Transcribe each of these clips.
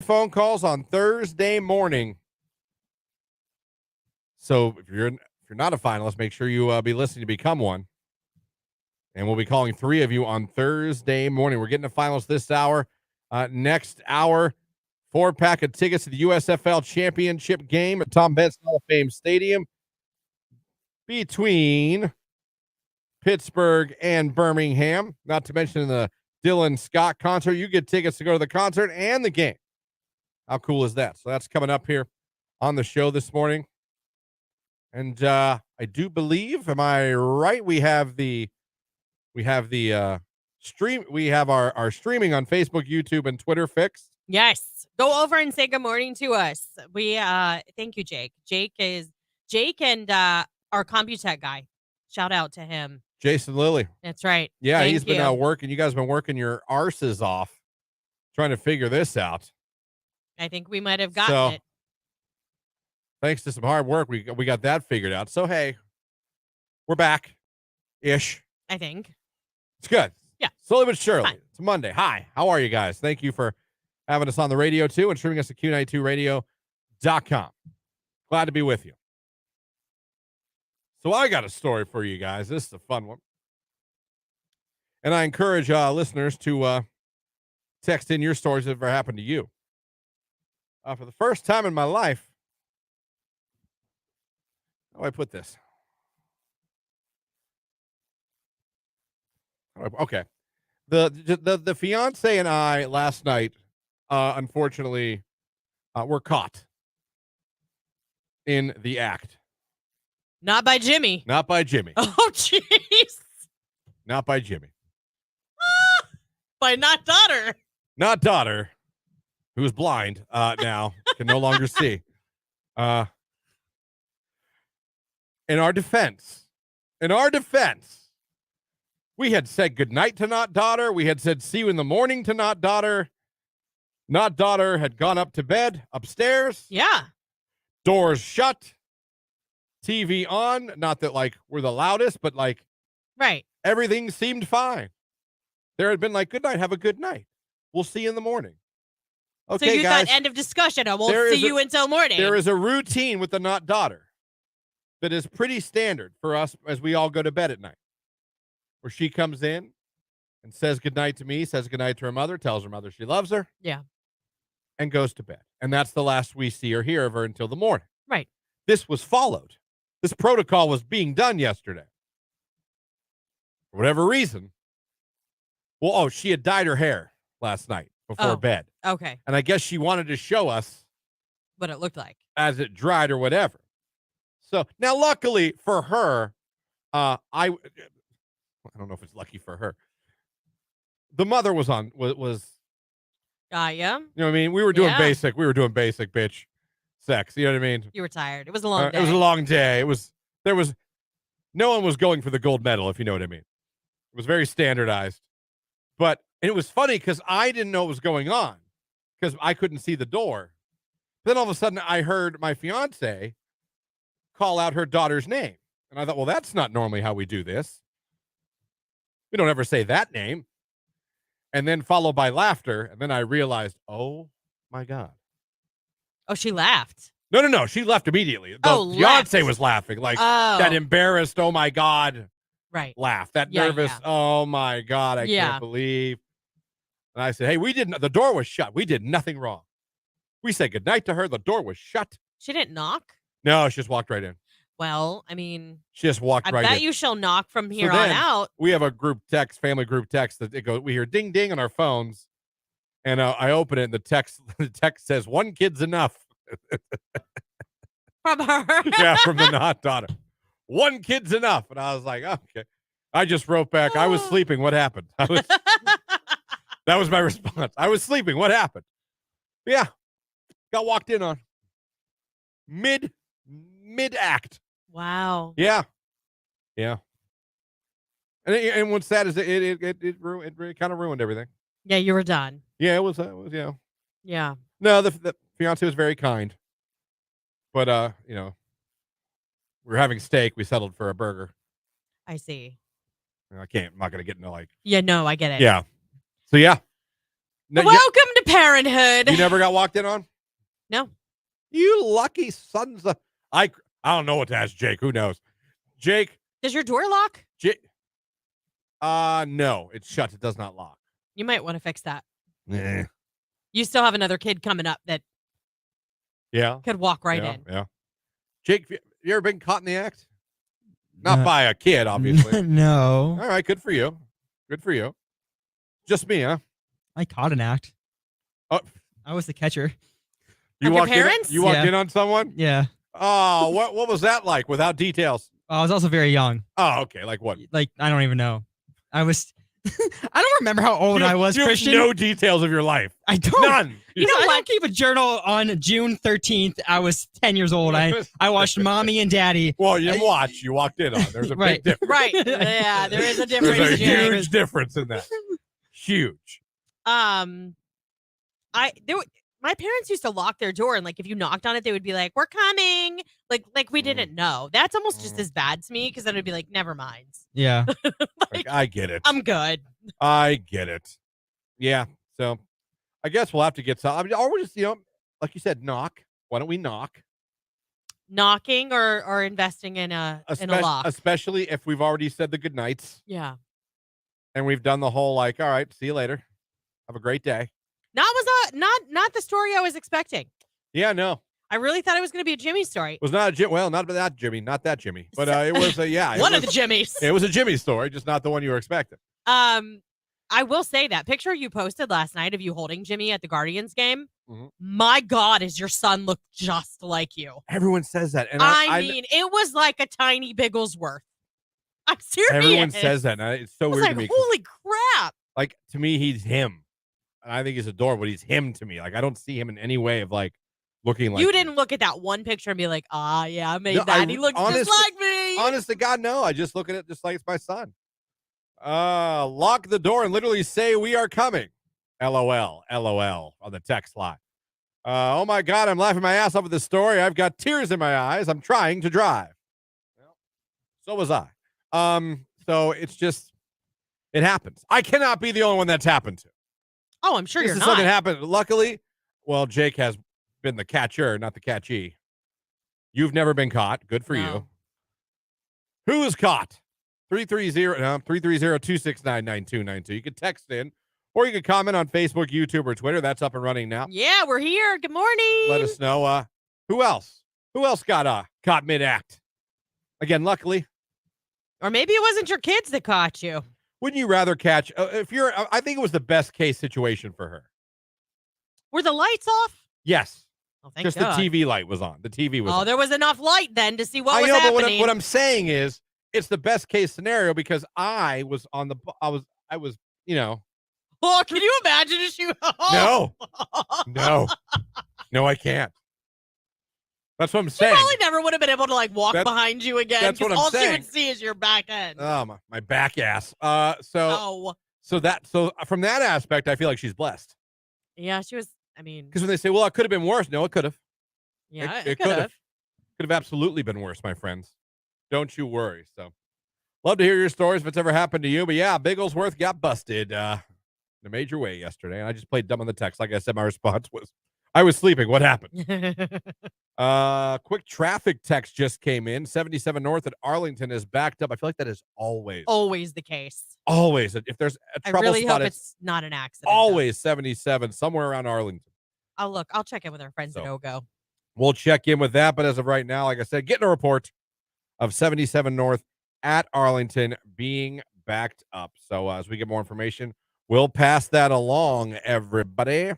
phone calls on Thursday morning. So if you're not a finalist, make sure you be listening to become one. And we'll be calling 3 of you on Thursday morning. We're getting the finals this hour. Next hour, 4-pack of tickets to the USFL Championship game at Tom Benson Hall of Fame Stadium between Pittsburgh and Birmingham. Not to mention the Dylan Scott concert. You get tickets to go to the concert and the game. How cool is that? So that's coming up here on the show this morning. And I do believe, am I right? We have the stream. We have our streaming on Facebook, YouTube, and Twitter fixed. Yes. Go over and say good morning to us. We thank you, Jake. Jake and our Computech guy. Shout out to him. Jason Lilly. That's right. Yeah, he's been out working. You guys have been working your arses off trying to figure this out. I think we might have gotten it. Thanks to some hard work, we got that figured out. So, hey, we're back-ish. I think. It's good. Yeah. Slowly but surely. It's Monday. Hi. How are you guys? Thank you for having us on the radio, too, and streaming us at Q92radio.com. Glad to be with you. So I got a story for you guys. This is a fun one. And I encourage listeners to text in your stories that ever happened to you. For the first time in my life, how do I put this? Okay. The fiance and I last night, unfortunately, were caught in the act. Not by Jimmy. Not by Jimmy. Oh, jeez. Not by Jimmy. By not daughter. Not daughter, who is blind now, can no longer see. In our defense, we had said goodnight to not daughter. We had said see you in the morning to not daughter. Not daughter had gone up to bed upstairs. Yeah. Doors shut. TV on. Not that, like, we're the loudest, but, like, right. Everything seemed fine. There had been, like, good night. Have a good night. We'll see you in the morning. Okay, so you guys. thought end of discussion. I won't see you until morning. There is a routine with the not daughter that is pretty standard for us as we all go to bed at night, where she comes in and says goodnight to me, says goodnight to her mother, tells her mother she loves her. Yeah. And goes to bed. And that's the last we see or hear of her until the morning. Right. This was followed. This protocol was being done yesterday. For whatever reason. Well, she had dyed her hair last night before bed. Okay. And I guess she wanted to show us what it looked like as it dried or whatever. So now, luckily for her, I don't know if it's lucky for her. The mother was yeah. You know what I mean? We were doing basic bitch sex. You know what I mean? You were tired. It was a long day. It was a long day. No one was going for the gold medal, if you know what I mean. It was very standardized. But it was funny because I didn't know what was going on because I couldn't see the door. Then all of a sudden I heard my fiance call out her daughter's name. And I thought, well, that's not normally how we do this. We don't ever say that name. And then followed by laughter. And then I realized, oh, my God. Oh, she laughed. No. She left immediately. The fiance was laughing. Like that embarrassed, oh, my God. Right. Laugh. That nervous, oh, my God, I can't believe. And I said, hey, the door was shut. We did nothing wrong. We said goodnight to her. The door was shut. She didn't knock? No, she just walked right in. Well, I mean, she just walked right in. I bet you she'll knock from here on out. We have a family group text that we hear ding ding on our phones, and I open it and the text says one kid's enough. From her? Yeah, from the not daughter. One kid's enough, and I was like, oh, okay. I just wrote back. I was sleeping. What happened? That was my response. I was sleeping. What happened? Yeah, got walked in on mid act. Wow. Yeah. And what's sad is it kind of ruined everything. Yeah, you were done. Yeah, it was Yeah. No, the fiance was very kind, but we were having steak. We settled for a burger. I see. I'm not going to get into like. Yeah, no, I get it. Yeah. So yeah. No, Welcome to parenthood. you never got walked in on? No. You lucky sons of... I don't know what to ask Jake. Who knows? Jake. Does your door lock? No, it's shut. It does not lock. You might want to fix that. Yeah. You still have another kid coming up that could walk right in. Yeah. Jake, you ever been caught in the act? Not by a kid, obviously. No. All right, good for you. Good for you. Just me, huh? I caught an act. Oh, I was the catcher. you Of your walked parents? in. You walked Yeah. in on someone. Yeah. Oh, what was that like? Without details. I was also very young. Oh, okay. Like what? Like, I don't even know. I was. I don't remember how old I was, you have Christian. no details of your life. I don't. None. You know, I don't keep a journal on June 13th. I was 10 years old. I watched Mommy and Daddy. Well, you didn't watch. You walked in on. There's a Right. big difference. Right. Yeah, there is a difference. There's a Jake. huge difference in that. Huge. My parents used to lock their door, and like if you knocked on it, they would be like, "We're coming." Like we didn't know. That's almost just as bad to me because then it'd be like, "Never mind." Yeah. Like, I get it. I'm good. I get it. Yeah. So I guess we'll have to get some. I mean, or we just, like you said, knock. Why don't we knock? Knocking or investing in a lock. Especially if we've already said the good nights Yeah. and we've done the whole like, all right, see you later. Have a great day. Not the story I was expecting. Yeah, no. I really thought it was going to be a Jimmy story. It was not a Jimmy. Well, not that Jimmy. Not that Jimmy. But it was a, yeah. One of the Jimmys. It was a Jimmy story, just not the one you were expecting. I will say that picture you posted last night of you holding Jimmy at the Guardians game. Mm-hmm. My God, does your son look just like you? Everyone says that. And I mean, it was like a tiny Bigglesworth. I'm serious. Everyone says that. And it's so I was weird like, to me. holy crap. Like, to me, he's him. And I think he's adorable, but he's him to me. Like, I don't see him in any way of like looking like you him. didn't look at that one picture and be like, yeah, I made that. He looks just like me. Honest to God, no. I just look at it just like it's my son. Lock the door and literally say we are coming. LOL. LOL on the text line. Oh my God, I'm laughing my ass off at this story. I've got tears in my eyes. I'm trying to drive. Well, so was I. So it's just, it happens. I cannot be the only one that's happened to. Oh, I'm sure This you're is not. something happened. Luckily, well, Jake has been the catcher, not the catchee. You've never been caught. Good for you. Who is caught? 330-269-9292. You can text in, or you can comment on Facebook, YouTube, or Twitter. That's up and running now. Yeah, we're here. Good morning. Let us know. Who else? Who else got caught mid-act? Again, luckily. Or maybe it wasn't your kids that caught you. Wouldn't you rather catch? I think it was the best case situation for her. Were the lights off? Yes. Oh, thank Just God. the TV light was on. The TV was on. there was enough light then to see what I was know, happening. but what I'm saying is it's the best case scenario because I was, Oh, can you imagine if you? No, I can't. That's what I'm She saying. probably never would have been able to like walk That's- behind you again. that's what 'cause I'm all saying. she would see is your back end. Oh, my back ass. So from that aspect, I feel like she's blessed. Yeah, she was. I mean, Because when they say, well, it could have been worse. No, it could have. yeah, it could have. Could have absolutely been worse, my friends. Don't you worry. So, love to hear your stories if it's ever happened to you. But yeah, Bigglesworth got busted in a major way yesterday. And I just played dumb on the text. Like I said, my response was, I was sleeping. What happened? Quick traffic text just came in. 77 North at Arlington is backed up. I feel like that is always the case. Always. If there's a I trouble really spot, hope it's it's not an accident. always 77 somewhere around Arlington. I'll check in with our friends at OGO. We'll check in with that. But as of right now, like I said, getting a report of 77 North at Arlington being backed up. So as we get more information, we'll pass that along, everybody.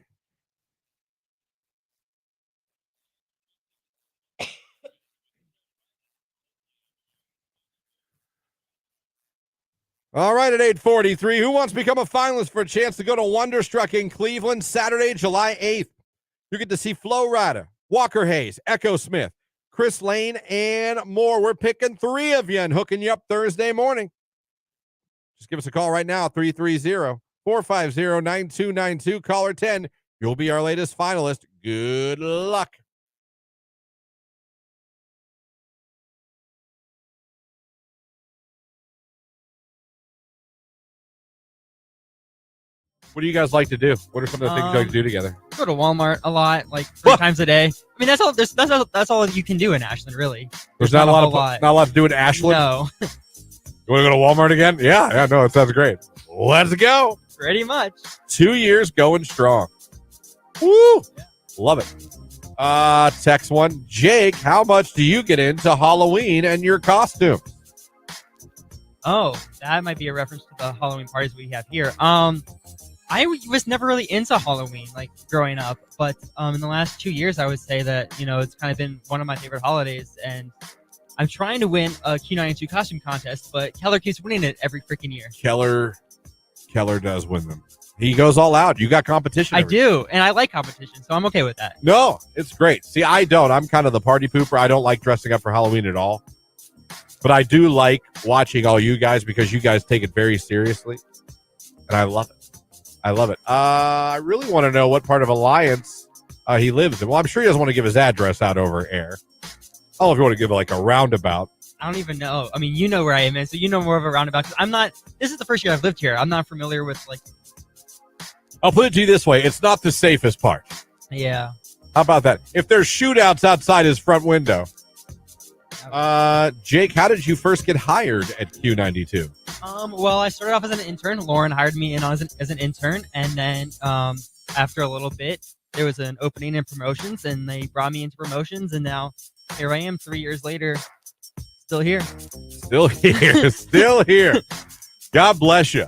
All right, at 8:43, who wants to become a finalist for a chance to go to Wonderstruck in Cleveland Saturday, July 8th? You get to see Flo Rida, Walker Hayes, Echo Smith, Chris Lane, and more. We're picking 3 of you and hooking you up Thursday morning. Just give us a call right now, 330-450-9292, caller 10. You'll be our latest finalist. Good luck. What do you guys like to do? What are some of the things you like to do together? Go to Walmart a lot, like 3 times a day. I mean, that's all. That's all you can do in Ashland, really. There's not a whole lot to do in Ashland. No, You want to go to Walmart again? Yeah, no, it sounds great. Let's go. pretty much. 2 years going strong. Woo! Love it. Text one. Jake, how much do you get into Halloween and your costume? Oh, that might be a reference to the Halloween parties we have here. I was never really into Halloween, like growing up, but in the last 2 years, I would say that it's kind of been one of my favorite holidays, and I'm trying to win a Q92 costume contest, but Keller keeps winning it every freaking year. Keller does win them. He goes all out. You got competition. I do, and I like competition, so I'm okay with that. No, it's great. See, I don't. I'm kind of the party pooper. I don't like dressing up for Halloween at all. But I do like watching all you guys because you guys take it very seriously, and I love it. I really want to know what part of Alliance he lives in. Well, I'm sure he doesn't want to give his address out over air. I don't know if you want to give like a roundabout. I don't even know. I mean, you know where I am, so you know more of a roundabout. 'Cause I'm not. This is the first year I've lived here. I'm not familiar with like. I'll put it to you this way: it's not the safest part. Yeah. How about that? If there's shootouts outside his front window. Jake, how did you first get hired at Q92? Well, I started off as an intern. Lauren hired me in as an intern, and then after a little bit, there was an opening in promotions, and they brought me into promotions, and now here I am 3 years later, still here. Still here. Still here. God bless you.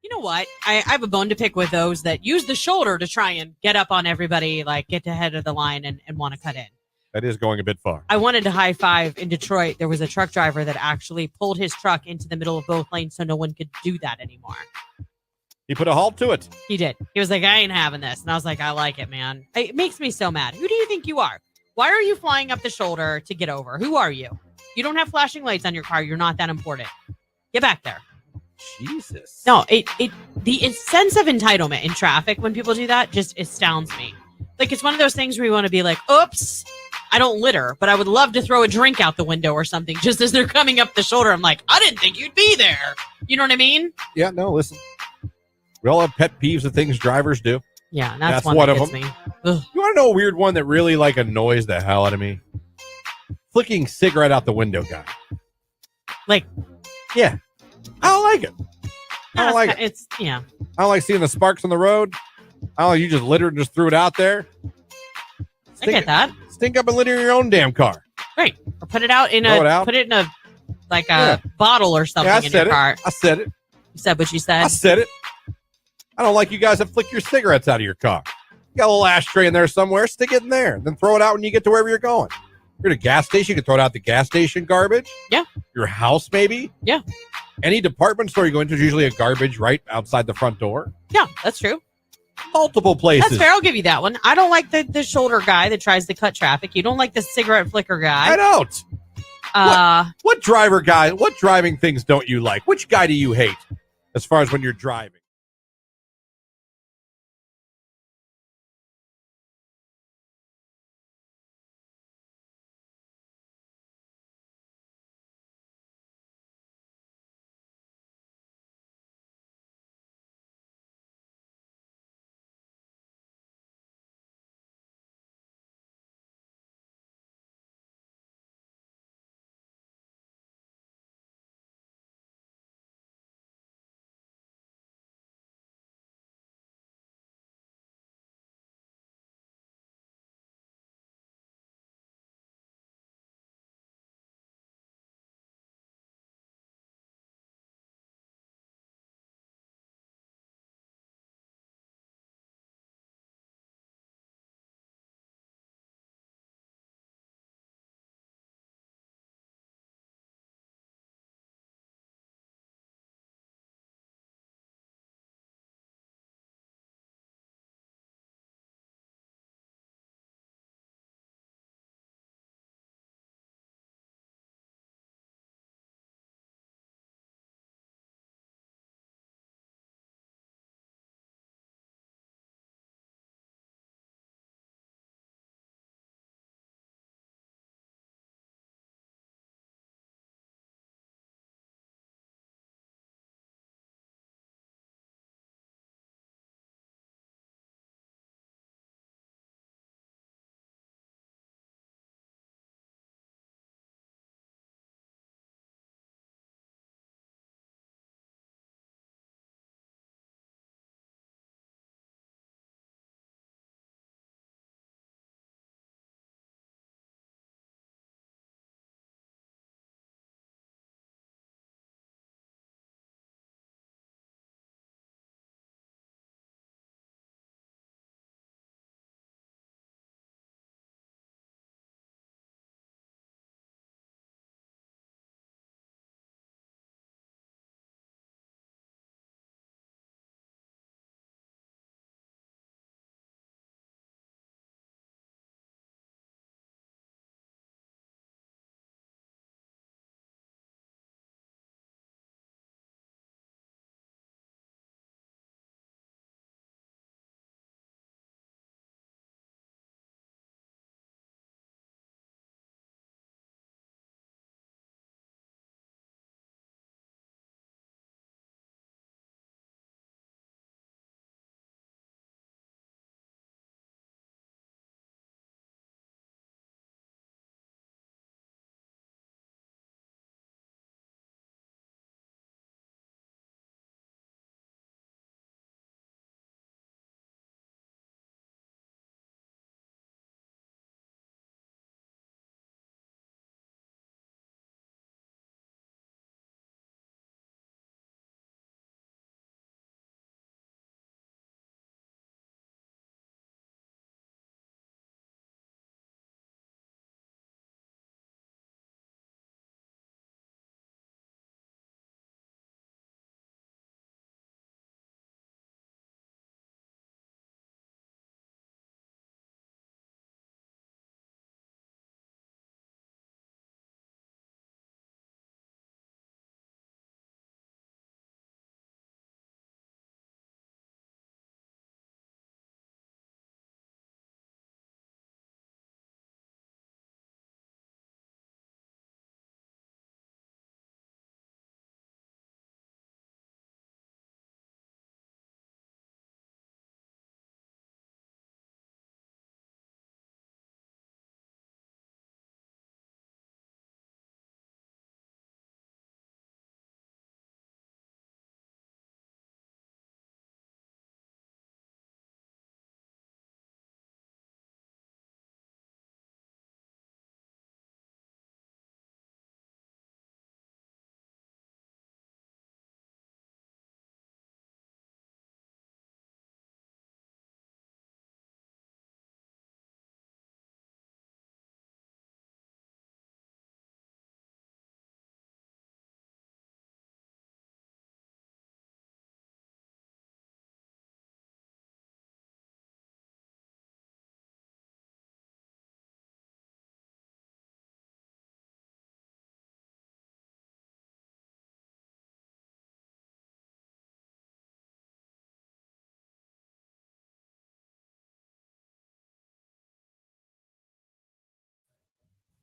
You know what? I have a bone to pick with those that use the shoulder to try and get up on everybody, like get to head of the line and want to cut in. That is going a bit far. I wanted to high five in Detroit. There was a truck driver that actually pulled his truck into the middle of both lanes so no one could do that anymore. He put a halt to it. He did. He was like, I ain't having this. And I was like, I like it, man. It makes me so mad. Who do you think you are? Why are you flying up the shoulder to get over? Who are you? You don't have flashing lights on your car. You're not that important. Get back there. Jesus. No, the sense of entitlement in traffic when people do that just astounds me. Like, it's one of those things where you want to be like, oops, I don't litter, but I would love to throw a drink out the window or something just as they're coming up the shoulder. I'm like, I didn't think you'd be there. You know what I mean? Yeah, no, listen. We all have pet peeves of things drivers do. Yeah, that's one that of gets them. me. Ugh. You want to know a weird one that really like annoys the hell out of me? Flicking cigarette out the window guy. Like, yeah. I don't like it. I don't like it. It's, yeah. I don't like seeing the sparks on the road. I don't like you just littered and just threw it out there. I get that. Stink up and litter in your own damn car. Right. Or put it out in put it in a bottle or something in your car. I said it. You said what you said. I said it. I don't like you guys that flick your cigarettes out of your car. You got a little ashtray in there somewhere. Stick it in there. Then throw it out when you get to wherever you're going. You're at a gas station. You can throw it out the gas station garbage. Yeah. Your house, maybe. Yeah. Any department store you go into is usually a garbage right outside the front door. Yeah, that's true. Multiple places. That's fair. I'll give you that one. I don't like the shoulder guy that tries to cut traffic. You don't like the cigarette flicker guy. I don't. What driving things don't you like? Which guy do you hate as far as when you're driving?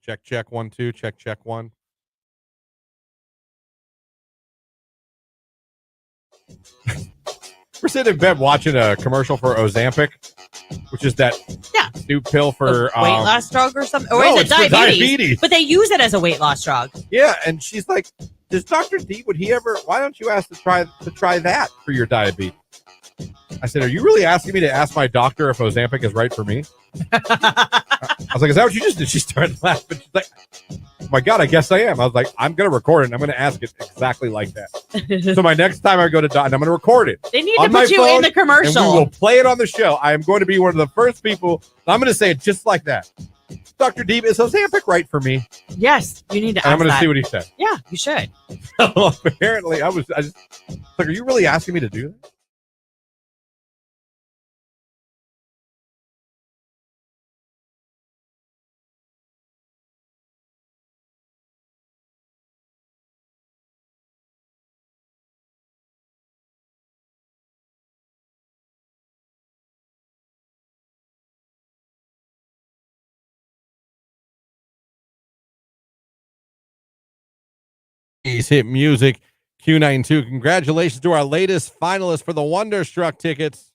Check 1 2. Check 1. We're sitting in bed watching a commercial for Ozempic, which is that new pill for weight loss drug or something, or no, is it it's for diabetes? But they use it as a weight loss drug. Yeah, and she's like, "Does Dr. D? Would he ever? Why don't you ask to try that for your diabetes?" I said, "Are you really asking me to ask my doctor if Ozempic is right for me?" I was like, "Is that what you just did?" She started laughing. She's like, "Oh my God, I guess I am." I was like, "I'm going to record it and I'm going to ask it exactly like that." So my next time I go to doctor, I'm going to record it. They need to put you in the commercial. And we will play it on the show. I am going to be one of the first people. I'm going to say it just like that. Dr. D, is Ozempic right for me? Yes, you need to ask I'm going to that. see what he said. Yeah, you should. So apparently, I just like, are you really asking me to do that? Hit music Q92. Congratulations to our latest finalist for the Wonderstruck tickets.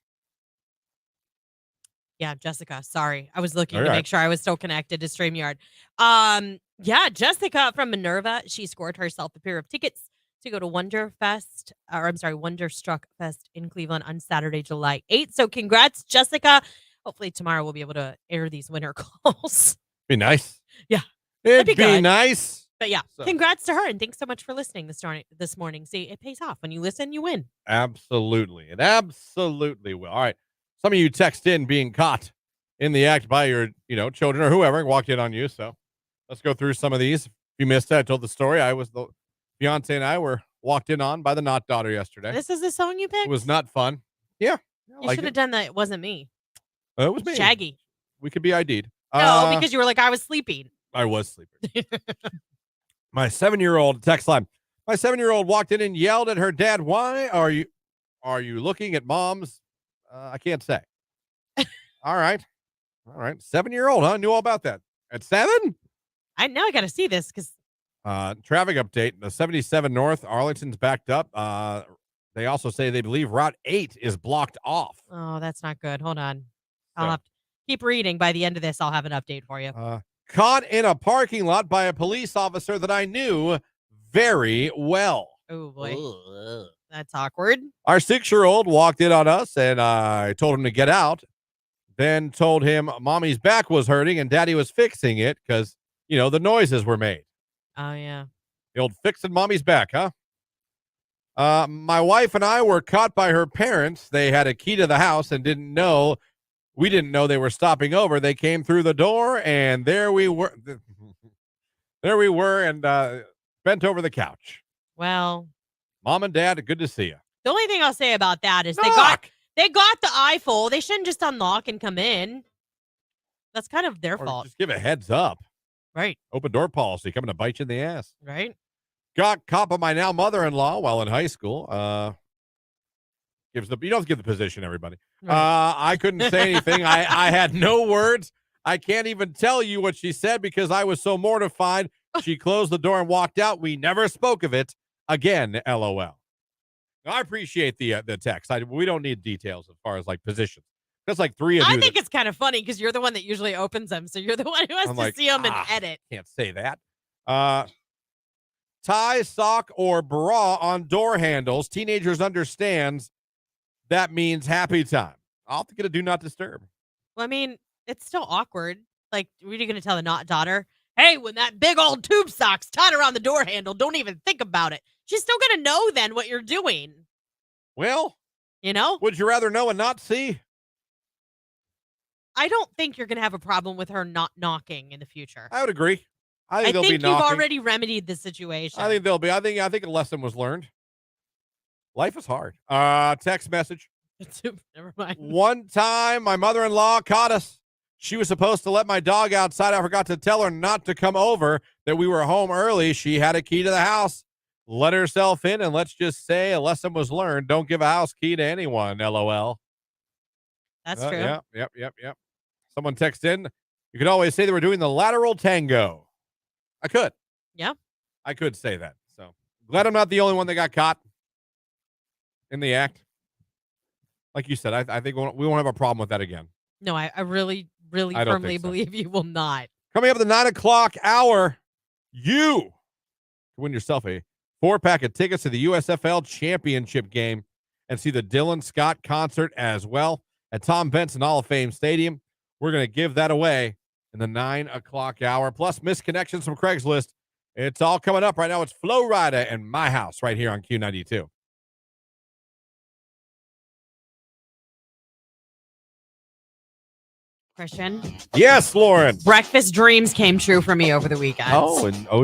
Yeah, Jessica. Sorry, I was looking All to right. make sure I was still connected to StreamYard. Yeah, Jessica from Minerva. She scored herself a pair of tickets to go to Wonderstruck Fest in Cleveland on Saturday, July 8th. So congrats, Jessica. Hopefully tomorrow we'll be able to air these winner calls. Be nice. Yeah. It'd be be good. nice. But yeah, So- congrats to her, and thanks so much for listening this morning. See, it pays off. When you listen, you win. Absolutely. It absolutely will. All right. Some of you text in being caught in the act by your, children or whoever walked in on you. So let's go through some of these. If you missed it, I told the story. The fiance and I were walked in on by the not daughter yesterday. This is the song you picked? It was not fun. Yeah. You should have done that. It wasn't me. It was me. Shaggy. We could be ID'd. No, because you were like, I was sleeping. I was sleeping. My 7-year-old text line. My 7-year-old walked in and yelled at her dad. "Why are you looking at mom's?" I can't say. All right. 7-year-old, huh? Knew all about that. At 7? I got to see this because Traffic update. The 77 North, Arlington's backed up. They also say they believe Route 8 is blocked off. oh, that's not good. Hold on. I'll have to keep reading. By the end of this, I'll have an update for you. Caught in a parking lot by a police officer that I knew very well. Oh boy. That's awkward. Our 6-year-old walked in on us, and I told him to get out. Then told him mommy's back was hurting and daddy was fixing it because, the noises were made. Oh, yeah. The old fixing mommy's back, huh? My wife and I were caught by her parents. They had a key to the house and we didn't know they were stopping over. They came through the door, and there we were. There we were, and bent over the couch. Well, Mom and Dad, good to see you. the only thing I'll say about that is Knock! they got the iPhone. They shouldn't just unlock and come in. That's kind of their Or fault. just give a heads up. Right. Open door policy coming to bite you in the ass. Right. Got caught by my now mother-in-law while in high school. You don't have to give the position, everybody. Right. I couldn't say anything. I had no words. I can't even tell you what she said because I was so mortified. She closed the door and walked out. We never spoke of it again. LOL. Now, I appreciate the text. We don't need details as far as like positions. That's like 3 of you. I think it's kind of funny because you're the one that usually opens them. So you're the one who has I'm to like, see them and edit. Can't say that. Tie, sock, or bra on door handles. Teenagers understands that means happy time. I'll have to get a do not disturb. Well, I mean, it's still awkward. Like, what are you going to tell the not daughter? Hey, when that big old tube sock's tied around the door handle, don't even think about it. She's still going to know then what you're doing. Well, would you rather know and not see? I don't think you're going to have a problem with her not knocking in the future. I would agree. I I think they'll think be you've knocking. already remedied the situation. I think they'll be. I think a lesson was learned. Life is hard. Text message. Never mind. One time, my mother-in-law caught us. She was supposed to let my dog outside. I forgot to tell her not to come over, that we were home early. She had a key to the house, let herself in, and let's just say a lesson was learned. Don't give a house key to anyone, LOL. That's true. Yep. Someone texted in. You could always say they were doing the lateral tango. I could. Yeah. I could say that. So glad I'm not the only one that got caught in the act. Like you said, I think we won't have a problem with that again. No, I really, really I don't firmly think so. believe you will not. Coming up at the 9 o'clock hour, you can win yourself a 4-pack of tickets to the USFL Championship game and see the Dylan Scott concert as well at Tom Benson Hall of Fame Stadium. We're going to give that away in the 9 o'clock hour, plus missed connections from Craigslist. It's all coming up right now. It's Flo Rida and My House right here on Q92. Christian, Yes, Lauren. breakfast dreams came true for me over the weekend.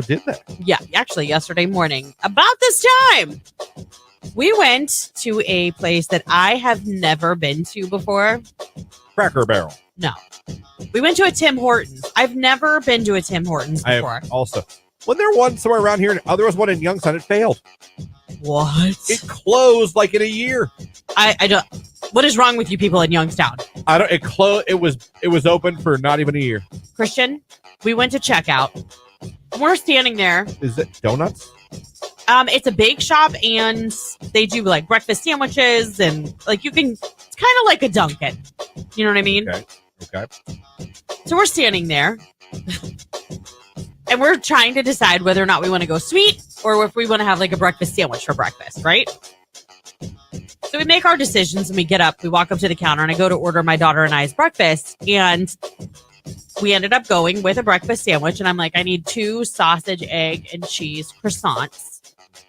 Did that? Yeah, actually, yesterday morning, about this time, we went to a place that I have never been to before. Cracker Barrel. No. We went to a Tim Hortons. I've never been to a Tim Hortons I before. have also. Wasn't there one somewhere around here? There was one in Youngstown. It failed. What? It closed like in a year. I don't. What is wrong with you people in Youngstown? I don't. It closed. It was open for not even a year. Christian, we went to checkout. We're standing there. Is it donuts? It's a bake shop, and they do like breakfast sandwiches, and like you can. It's kind of like a Dunkin'. You know what I mean? Okay. So we're standing there, and we're trying to decide whether or not we want to go sweet or if we want to have like a breakfast sandwich for breakfast, right? So we make our decisions, and we get up, we walk up to the counter, and I go to order my daughter and I's breakfast, and we ended up going with a breakfast sandwich, and I'm like, I need 2 sausage, egg, and cheese croissants.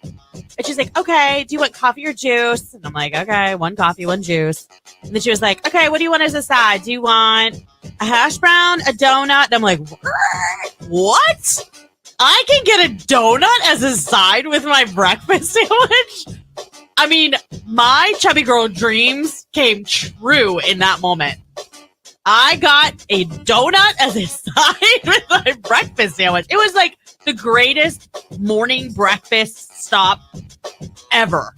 And she's like, okay, do you want coffee or juice? And I'm like, okay, 1 coffee, 1 juice. And then she was like, okay, what do you want as a side? Do you want a hash brown, a donut? And I'm like, what? I can get a donut as a side with my breakfast sandwich? I mean, my chubby girl dreams came true in that moment. I got a donut as a side with my breakfast sandwich. It was like the greatest morning breakfast stop ever.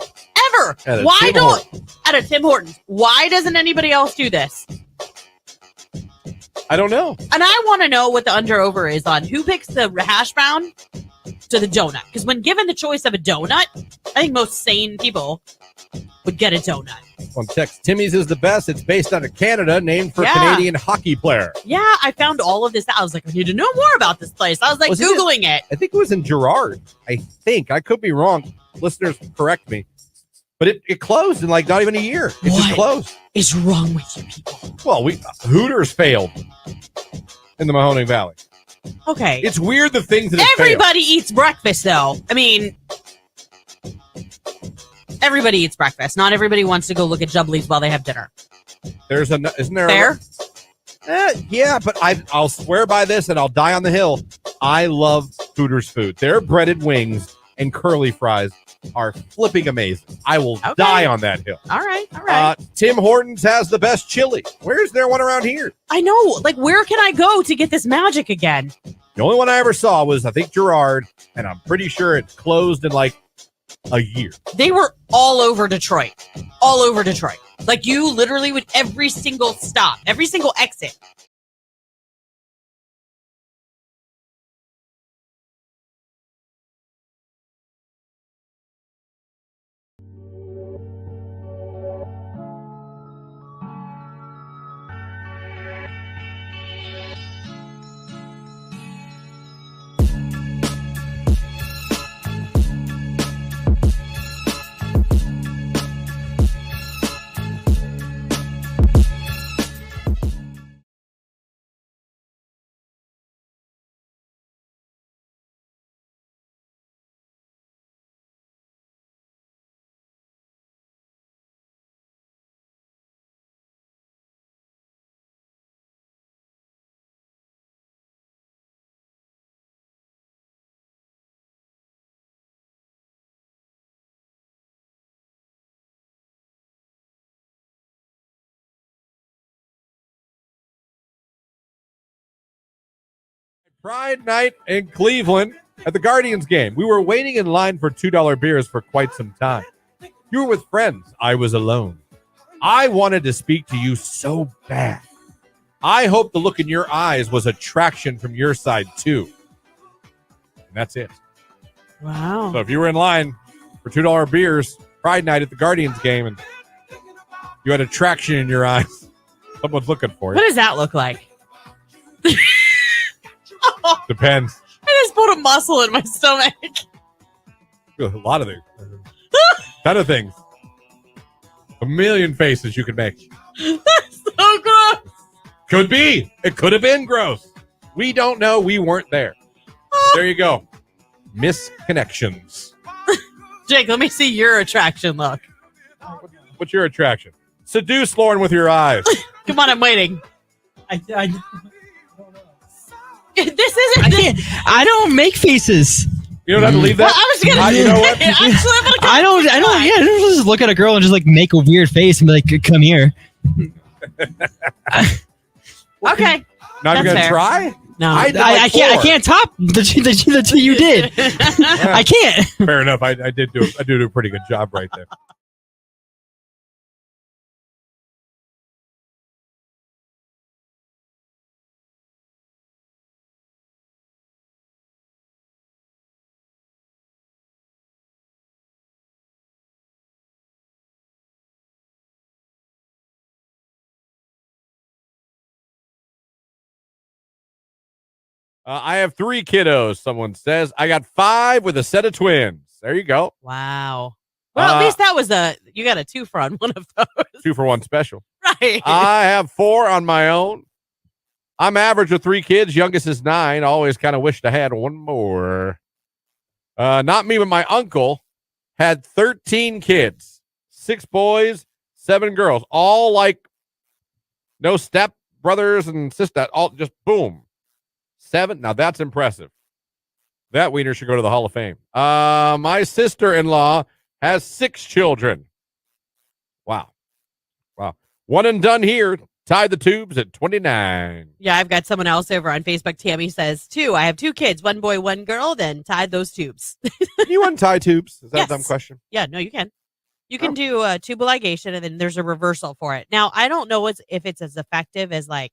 Ever. Why don't at a Tim Hortons? Why doesn't anybody else do this? I don't know. And I want to know what the under-over is on who picks the hash brown to the donut. Because when given the choice of a donut, I think most sane people would get a donut. On text, Timmy's is the best. It's based out of Canada, named for a Yeah. Canadian hockey player. Yeah, I found all of this out. I was like, I need to know more about this place. I was like, Googling it. I think it was in Girard. I think. I could be wrong. Listeners, correct me. But it closed in like not even a year. It just What closed. is wrong with you people? Well, Hooters failed in the Mahoning Valley. Okay. It's weird the things that have failed. Everybody eats breakfast, though. I mean, everybody eats breakfast. Not everybody wants to go look at Jubblies while they have dinner. Isn't there Fair? Yeah, but I'll swear by this and I'll die on the hill. I love Hooters food. Their breaded wings and curly fries are flipping amazing. I will die on that hill. All right. Tim Hortons has the best chili. Where's there one around here? I know. Like, where can I go to get this magic again? The only one I ever saw was, I think, Girard, and I'm pretty sure it closed in like a year. They were all over Detroit. All over Detroit. Like, you literally would every single stop, every single exit. Pride night in Cleveland at the Guardians game. We were waiting in line for $2 beers for quite some time. You were with friends. I was alone. I wanted to speak to you so bad. I hope the look in your eyes was attraction from your side too. And that's it. Wow. So if you were in line for $2 beers Pride night at the Guardians game and you had attraction in your eyes, someone's looking for you. What does that look like? Depends. I just put a muscle in my stomach. A lot of things. Ton of things. A million faces you could make. That's so gross. Could be. It could have been gross. We don't know. We weren't there. There you go. Misconnections. Jake, let me see your attraction look. What's your attraction? Seduce Lauren with your eyes. Come on, I'm waiting. I This isn't. I don't make faces. You don't have to leave that. Well, I was gonna. You know what? I don't. Yeah, I don't just look at a girl and just like make a weird face and be like, "Come here." Okay. Not even That's gonna fair. try. No, I can't top the two you did. I can't. Fair enough. I did do a pretty good job right there. I have 3 kiddos, someone says. I got 5 with a set of twins. There you go. Wow. Well, at least that was you got a 2 for on one of those. 2 for 1 special. Right. I have 4 on my own. I'm average with 3 kids. Youngest is 9. Always kind of wished I had one more. Not me, but my uncle had 13 kids. 6 boys, 7 girls. All like no step brothers and sisters. All just boom. 7. Now that's impressive. That wiener should go to the Hall of Fame. My sister-in-law has 6 children. Wow. One and done here. Tied the tubes at 29. Yeah, I've got someone else over on Facebook. Tammy says 2. I have 2 kids, 1 boy, 1 girl. Then tied those tubes. You untie tubes? Is that Yes. a dumb question? Yeah, no, you can. You can do a tubal ligation, and then there's a reversal for it. Now, I don't know if it's as effective as like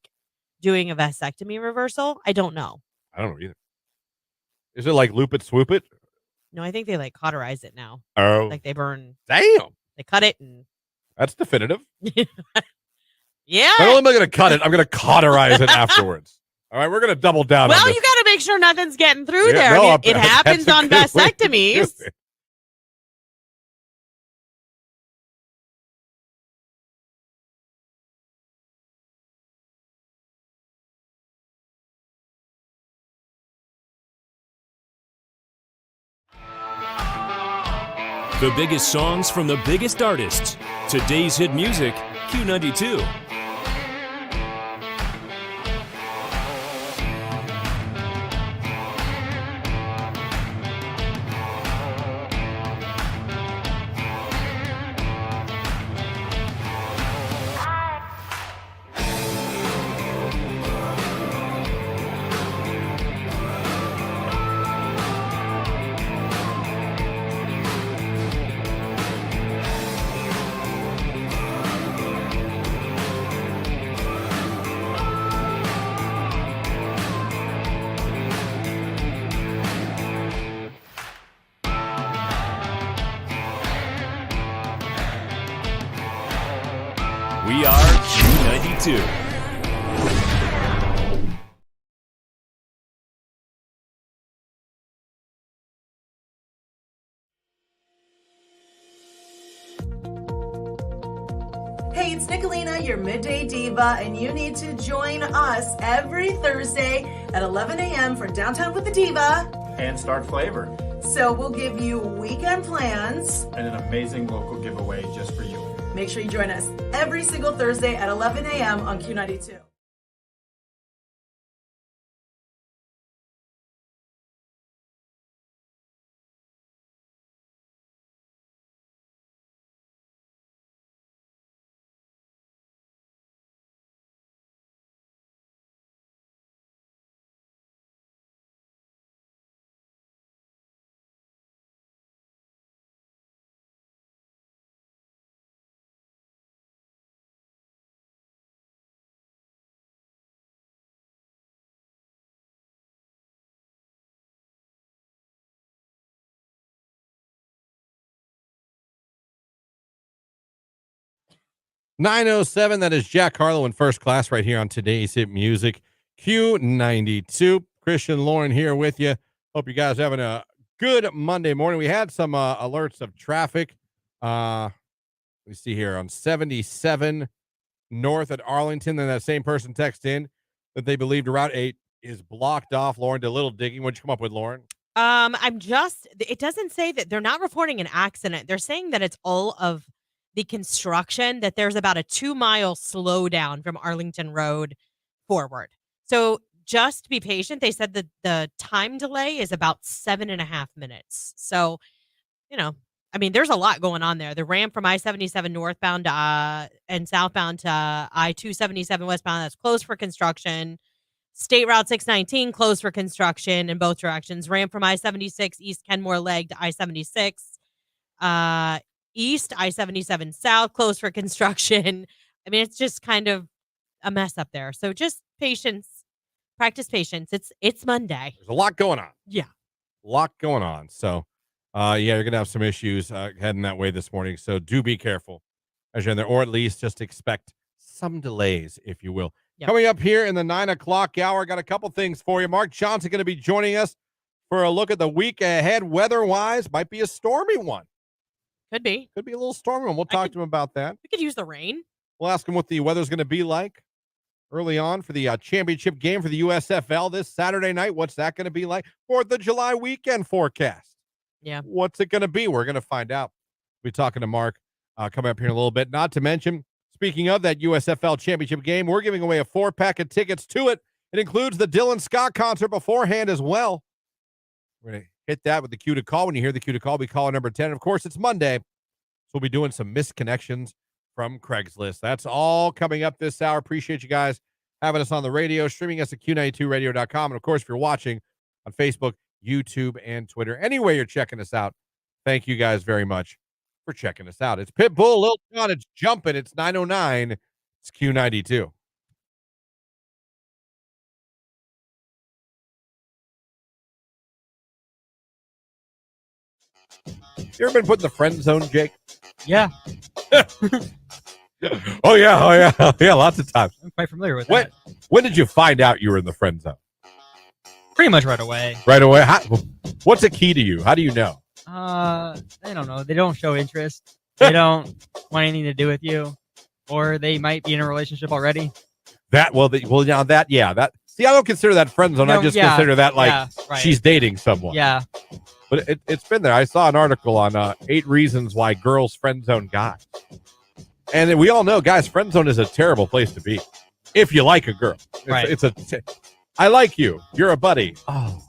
doing a vasectomy reversal. I don't know. I don't know either. Is it like loop it, swoop it? No, I think they like cauterize it now. Oh, Like they burn, damn. they cut it, and That's definitive. yeah. Not only am I going to cut it, I'm going to cauterize it afterwards. All right, we're going to double down on Well, this. you got to make sure nothing's getting through Yeah, there. no, I mean, it that's happens a on good way to do vasectomies. it. The biggest songs from the biggest artists. Today's hit music, Q92. We are Q92. Hey, it's Nicolina, your midday diva, and you need to join us every Thursday at 11 a.m. for Downtown with the Diva. And Start Flavor, So we'll give you weekend plans. and an amazing local giveaway just for you. Make sure you join us every single Thursday at 11 a.m. on Q92. 9:07. That is Jack Harlow in First Class right here on today's hit music. Q92. Christian Lauren here with you. Hope you guys are having a good Monday morning. We had some alerts of traffic. Let me see here on 77 north at Arlington. Then that same person texted in that they believed Route 8 is blocked off. Lauren did a little digging. What'd you come up with, Lauren? It doesn't say that they're not reporting an accident. They're saying that it's all of the construction, that there's about a 2-mile slowdown from Arlington Road forward. So just be patient. They said that the time delay is about 7.5 minutes. So, there's a lot going on there. The ramp from I-77 northbound and southbound to I-277 westbound, that's closed for construction. State Route 619 closed for construction in both directions. Ramp from I-76 East Kenmore Leg to I-76. East I-77 South closed for construction. It's just kind of a mess up there. So just patience. Practice patience. It's Monday. There's a lot going on. Yeah. A lot going on. So, you're going to have some issues heading that way this morning. So do be careful as you're in there, or at least just expect some delays, if you will. Yep. Coming up here in the 9 o'clock hour, got a couple things for you. Mark Johnson going to be joining us for a look at the week ahead weather-wise. Might be a stormy one. Could be. Could be a little stormy one. We'll talk to him about that. We could use the rain. We'll ask him what the weather's going to be like early on for the championship game for the USFL this Saturday night. What's that going to be like? 4th of July weekend forecast. Yeah. What's it going to be? We're going to find out. We'll be talking to Mark coming up here in a little bit. Not to mention, speaking of that USFL championship game, we're giving away a 4-pack of tickets to it. It includes the Dylan Scott concert beforehand as well. We're going to hit that with the cue to call. When you hear the cue to call, we call number 10. Of course, it's Monday, so we'll be doing some missed connections from Craigslist. That's all coming up this hour. Appreciate you guys having us on the radio, streaming us at Q92radio.com. And, of course, if you're watching on Facebook, YouTube, and Twitter, anyway you're checking us out, thank you guys very much for checking us out. It's Pitbull, Lil Jon, it's jumping. It's 9:09. It's Q92. You ever been put in the friend zone, Jake? Yeah, Oh, yeah. Yeah, lots of times. I'm quite familiar with that. When did you find out you were in the friend zone? Pretty much right away. Right away? What's a key to you? How do you know? I don't know. They don't show interest. They don't want anything to do with you, or they might be in a relationship already. See, I don't consider that friend zone. I just consider that like she's dating someone. Yeah. But it's been there. I saw an article on 8 reasons why girls friend zone guys. And we all know, guys, friend zone is a terrible place to be if you like a girl. I like you. You're a buddy. Oh.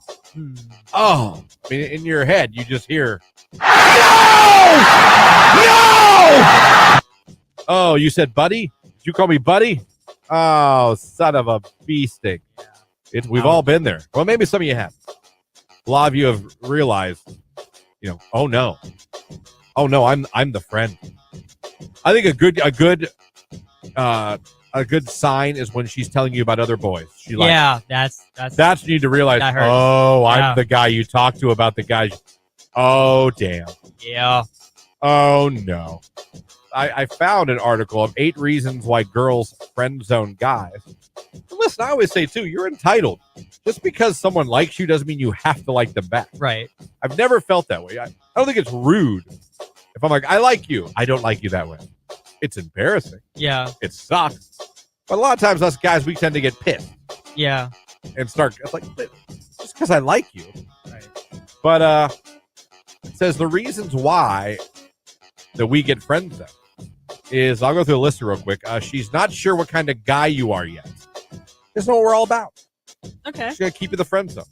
I mean, in your head, you just hear, no! Oh, you said buddy? Did you call me buddy? Oh, son of a bee stick. We've all been there. Well, maybe some of you have. A lot of you have realized, oh no, I'm the friend. I think a good sign is when she's telling you about other boys. That's you need to realize. That hurts. Oh, I'm the guy you talk to about the guys. Oh, damn. Yeah. Oh no. I found an article of 8 reasons why girls friend zone guys. Listen, I always say too, you're entitled. Just because someone likes you doesn't mean you have to like them back. Right. I've never felt that way. I don't think it's rude. If I'm like, I like you, I don't like you that way. It's embarrassing. Yeah. It sucks. But a lot of times us guys, we tend to get pissed. Yeah. And start, it's like, just because I like you. Right. But it says the reasons why that we get friend zoned is, I'll go through the list real quick. She's not sure what kind of guy you are yet. That's not what we're all about. Okay. She's going to keep you the friend zone.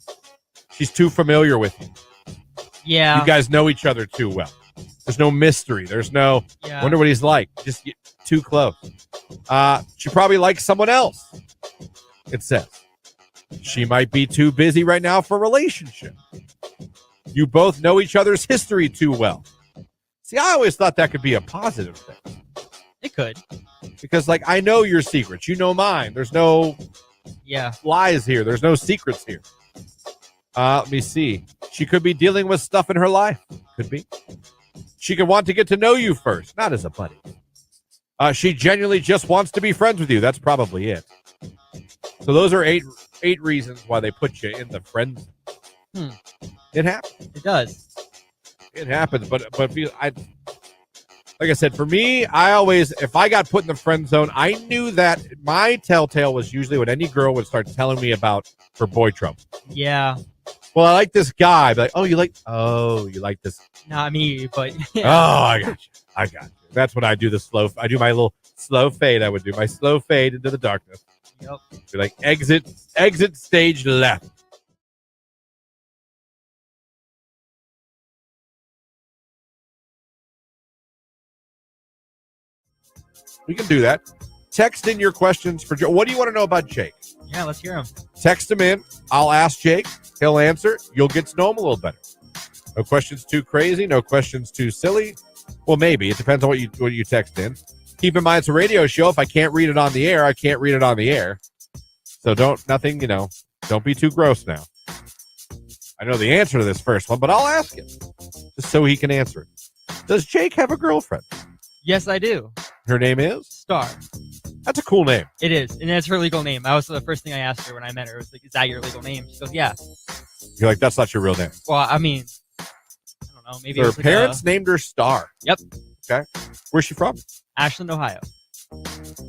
She's too familiar with you. Yeah. You guys know each other too well. There's no mystery. There's no, wonder what he's like. Just get too close. She probably likes someone else. It says. She might be too busy right now for a relationship. You both know each other's history too well. See, I always thought that could be a positive thing. It could. Because, I know your secrets. You know mine. There's no lies here. There's no secrets here. Let me see. She could be dealing with stuff in her life. Could be. She could want to get to know you first, not as a buddy. She genuinely just wants to be friends with you. That's probably it. So those are eight reasons why they put you in the friend zone. It happens. It does. It happens, but like I said, for me, I always, if I got put in the friend zone, I knew that my telltale was usually when any girl would start telling me about her boy trouble. Yeah. Well, I like this guy. I'd be like, you like this. Not me, but Oh, I got you. That's when I do I do my little slow fade. I would do my slow fade into the darkness. Yep. Be like, exit stage left. We can do that. Text in your questions for Joe. What do you want to know about Jake? Yeah, let's hear him. Text him in. I'll ask Jake. He'll answer. You'll get to know him a little better. No questions too crazy. No questions too silly. Well, maybe. It depends on what you text in. Keep in mind, it's a radio show. If I can't read it on the air, I can't read it on the air. So don't be too gross now. I know the answer to this first one, but I'll ask him just so he can answer it. Does Jake have a girlfriend? Yes, I do. Her name is? Star. That's a cool name. It is, and it's her legal name. The first thing I asked her when I met her was like, "Is that your legal name?" She goes, "Yeah." You're like, that's not your real name. Well, I mean, I don't know. Maybe So her it's like parents named her Star. Yep. Okay. Where's she from? Ashland, Ohio.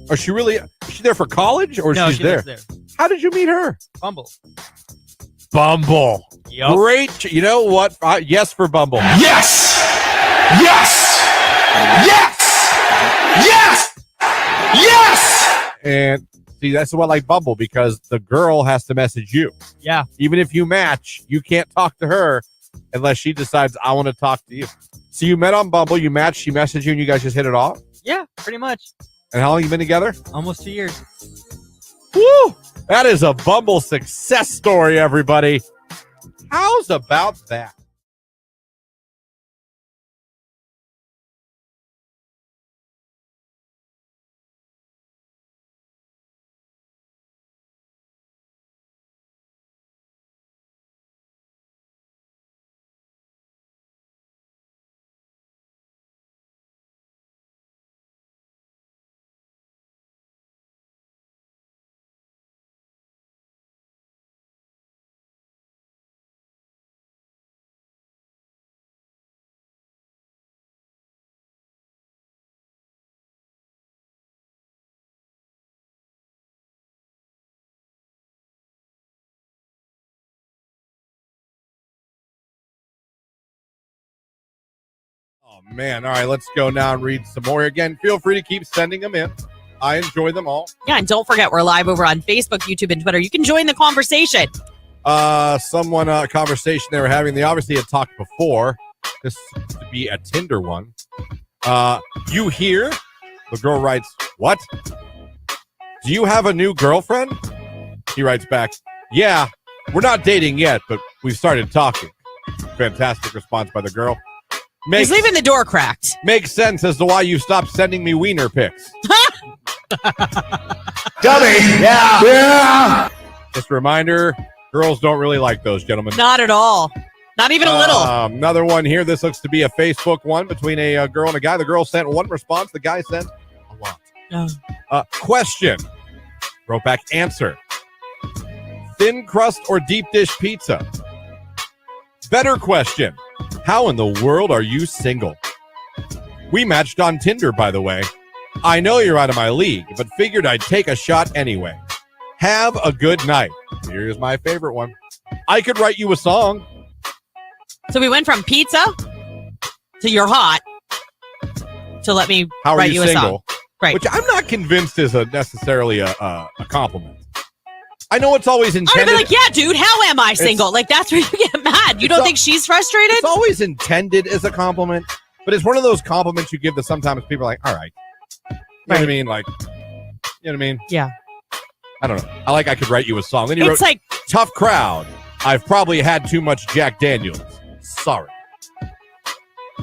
Is she there for college or No, she's she there? lives there. How did you meet her? Bumble. Bumble. Yep. Great. You know what? Yes for Bumble. Yes! Yes! Yes! Yes! Yes! And see, that's why I like Bumble, because the girl has to message you. Yeah. Even if you match, you can't talk to her unless she decides, I want to talk to you. So you met on Bumble, you matched, she messaged you, and you guys just hit it off? Yeah, pretty much. And how long you been together? Almost 2 years. Woo! That is a Bumble success story, everybody. How's about that? Oh, man. All right, let's go now and read some more. Again, feel free to keep sending them in. I enjoy them all. Yeah, and don't forget, we're live over on Facebook, YouTube, and Twitter. You can join the conversation. A conversation they were having. They obviously had talked before. This seems to be a Tinder one. You here? The girl writes, what? Do you have a new girlfriend? He writes back, yeah, we're not dating yet, but we've started talking. Fantastic response by the girl. He's leaving the door cracked. Makes sense as to why you stopped sending me wiener pics. Dummy! Yeah! Yeah! Just a reminder, girls don't really like those, gentlemen. Not at all. Not even a little. Another one here. This looks to be a Facebook one between a girl and a guy. The girl sent one response. The guy sent a lot. Question. Wrote back answer. Thin crust or deep dish pizza? Better question. How in the world are you single? We matched on Tinder, by the way. I know you're out of my league, but figured I'd take a shot anyway. Have a good night. Here's my favorite one. I could write you a song. So we went from pizza to you're hot to let me How are write you a single? song. Right. Which I'm not convinced is necessarily a compliment. I know it's always I'd intended. be like, yeah, dude, how am I single? Like, that's where you get mad. You don't think she's frustrated? It's always intended as a compliment, but it's one of those compliments you give that sometimes people are like, all right. You know what I mean? Like, you know what I mean? Yeah. I don't know. I could write you a song. Then you It's wrote, like, tough crowd. I've probably had too much Jack Daniels. Sorry.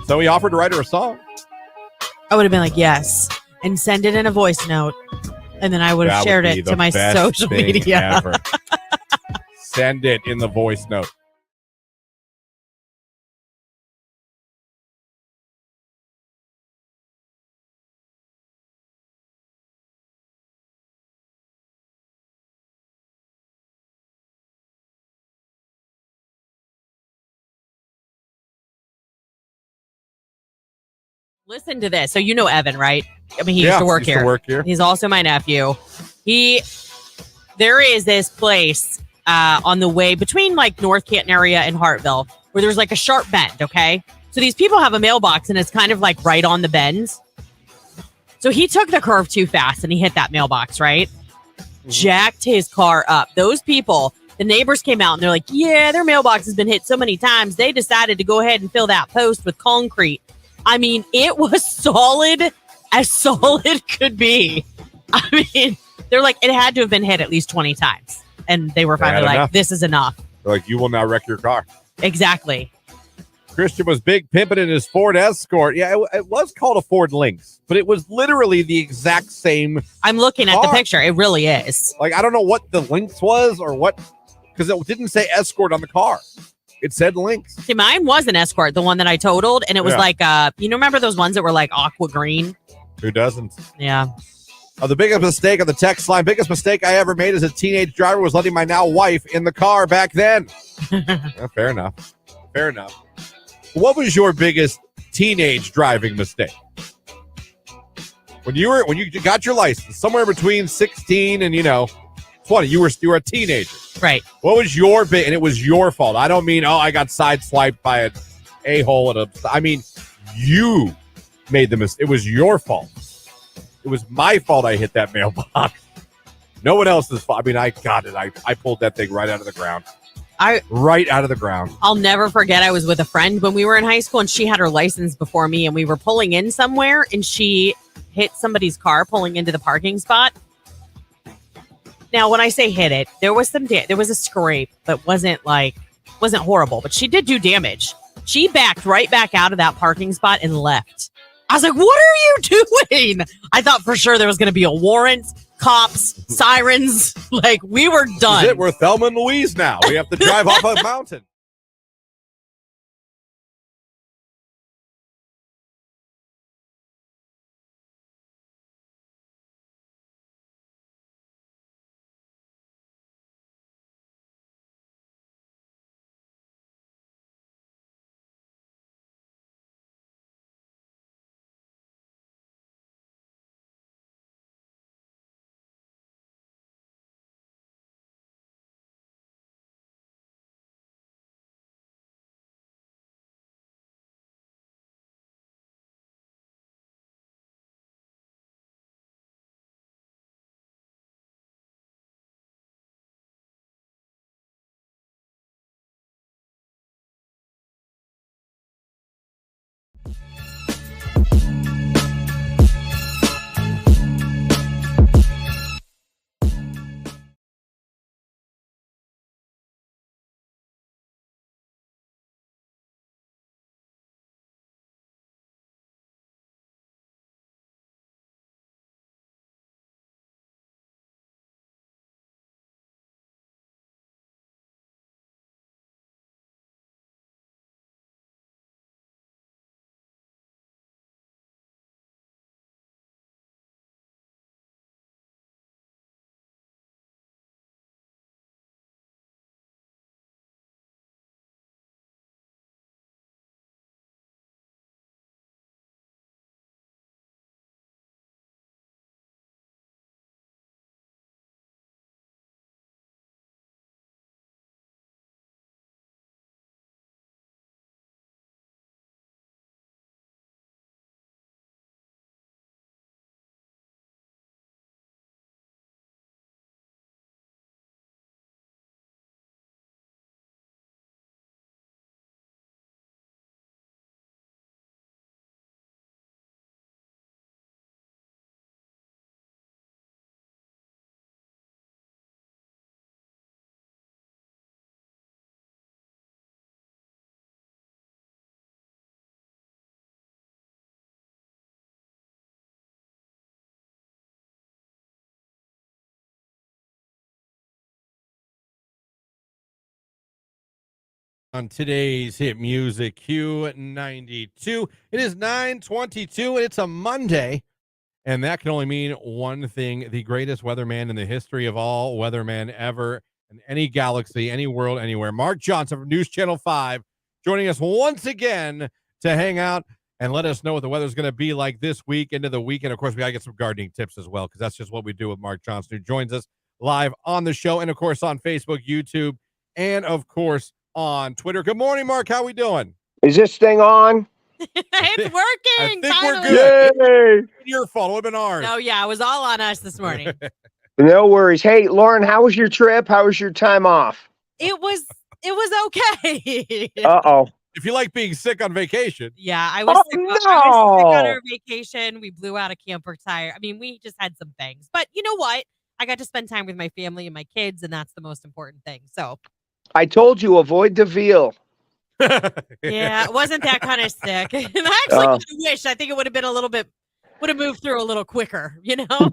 So he offered to write her a song. I would have been like, yes, and send it in a voice note. And then I would have shared it to my social media. Ever. Send it in the voice note. Listen to this. So you know Evan, right? I mean, he used to work here. He's also my nephew. There is this place on the way between like North Canton area and Hartville where there's like a sharp bend, okay? So these people have a mailbox and it's kind of like right on the bend. So he took the curve too fast and he hit that mailbox, right? Jacked his car up. Those people, the neighbors came out and they're like, yeah, their mailbox has been hit so many times. They decided to go ahead and fill that post with concrete. I mean, it was solid as solid could be. I mean, they're like, it had to have been hit at least 20 times. And they were finally like, this is enough. They're like, you will not wreck your car. Exactly. Christian was big pimping in his Ford Escort. Yeah, it was called a Ford Lynx, but it was literally the exact same. I'm looking at the picture. It really is. Like, I don't know what the Lynx was or what, because it didn't say Escort on the car. It said Lynx. See, mine was an Escort, the one that I totaled, and it was like, remember those ones that were like aqua green? Who doesn't? Yeah. The biggest mistake on the text line, biggest mistake I ever made as a teenage driver was letting my now wife in the car back then. Fair enough. Fair enough. What was your biggest teenage driving mistake? When you got your license, somewhere between 16 and 20, you were a teenager. Right. What was your big, and it was your fault. I don't mean, I got sideswiped by an a-hole I mean, you made the mistake. It was your fault. It was my fault I hit that mailbox. No one else's fault. I mean, I got it. I pulled that thing right out of the ground. Right out of the ground. I'll never forget, I was with a friend when we were in high school, and she had her license before me, and we were pulling in somewhere, and she hit somebody's car pulling into the parking spot. Now, when I say hit it, there was a scrape, but wasn't horrible, but she did do damage. She backed right back out of that parking spot and left. I was like, what are you doing? I thought for sure there was going to be a warrant, cops, sirens. Like, we were done. This is it. We're Thelma and Louise now. We have to drive off a mountain. On today's hit music Q92. It is 9:22 and it's a Monday, and that can only mean one thing: the greatest weatherman in the history of all weathermen ever in any galaxy, any world, anywhere. Mark Johnson from News Channel 5 joining us once again to hang out and let us know what the weather's going to be like this week into the weekend. Of course, we got to get some gardening tips as well, because that's just what we do with Mark Johnson, who joins us live on the show, and of course on Facebook, YouTube, and of course on Twitter. Good morning, Mark. How we doing? Is this thing on? It's working. I think we're finally. good. Yay! Your fault. It would have been ours. Oh yeah, it was all on us this morning. No worries. Hey, Lauren, how was your trip? How was your time off? It was okay. Uh-oh. If you like being sick on vacation. Yeah, I was, Oh, sick, I was sick on no. our vacation. We blew out a camper tire. I mean, we just had some things. But you know what? I got to spend time with my family and my kids, and that's the most important thing. So, I told you, avoid the veal. yeah, it wasn't that kind of sick. And I actually kind of wish. I think it would have been a little bit, would have moved through a little quicker, you know?